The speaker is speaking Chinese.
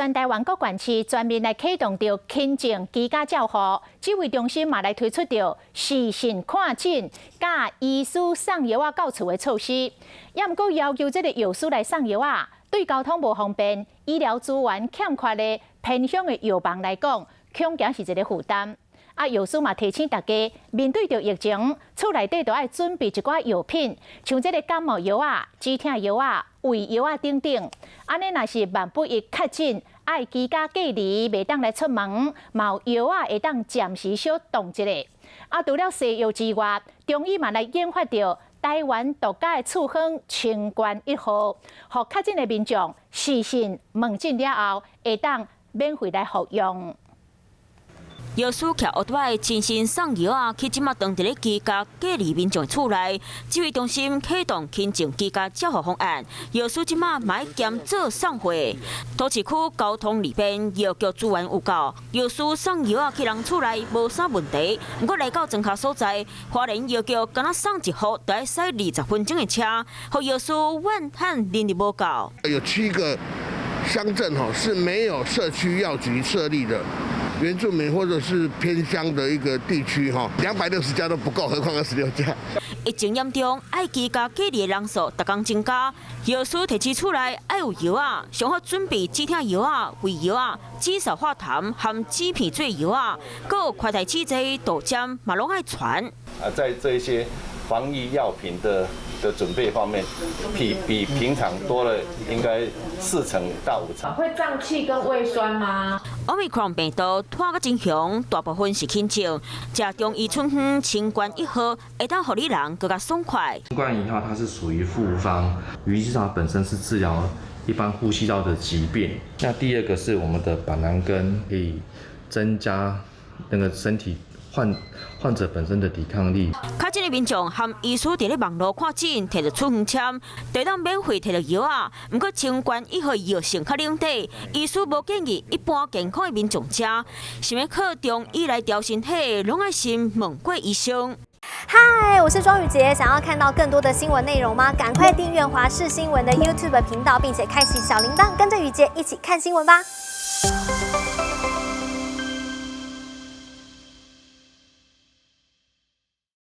全台湾各县市全面来启动着轻症居家照护，指挥中心嘛来推出着视讯看诊、甲医师送药到厝的措施，也毋过要求这个药师来送药对交通无方便、医疗资源欠缺的偏乡的药房来讲，恐惊是一个负担。药师嘛提醒大家，面对着疫情，厝内底都要准备一寡药品，像这个感冒药止痛药胃药等等。安尼若是万不一确诊，爱居家隔离，袂当来出门，嘛有药会当暂时小动一下。除了西药之外，中医嘛来研发着台湾独家的处方清冠1号，互确诊的民众视讯问诊了后，会当免费来服用。药师骑奥多麦亲身送药去即马当地的居家隔离民众厝内，指挥中心启动轻症居家照护方案。药师即马买兼做送货，都市区交通利便，药局资源有够，药师送药去人厝内无啥问题。不过来到庄脚所在，花莲药局敢若送一盒，就要驶20分钟的车，互药师怨叹人力无够。有7个乡镇是没有社区药局设立的。原住民或者是偏乡的一个地区，260家都不够，何况26家。疫情严重，爱居家隔离的人数逐工增加，药师提起厝内爱有药上好准备止痛药胃药止嗽化痰和止皮水药阁有快台试剂、豆浆嘛拢爱传。在这一些防疫药品的准备方面，比平常多了应该4成到5成。会胀气跟胃酸吗？Omicron 病毒拖个真凶，大部分是轻症。食中医春风清冠1号，会当互你人更加爽快。清冠1号它是属于复方，鱼基它本身是治疗一般呼吸道的疾病。那第二个是我们的板蓝根，可以增加那个身体患者本身的抵抗力。确诊的民众和医师伫咧网络看诊，摕着处方签，就当免费摕着药不过清冠1号药性较冷底，医师无建议一般健康的民众食。想要靠中医来调身体，拢爱先问过医生。嗨，我是庄宇杰。想要看到更多的新闻内容吗？赶快订阅华视新闻的 YouTube 频道，并且开启小铃铛，跟着宇杰一起看新闻吧。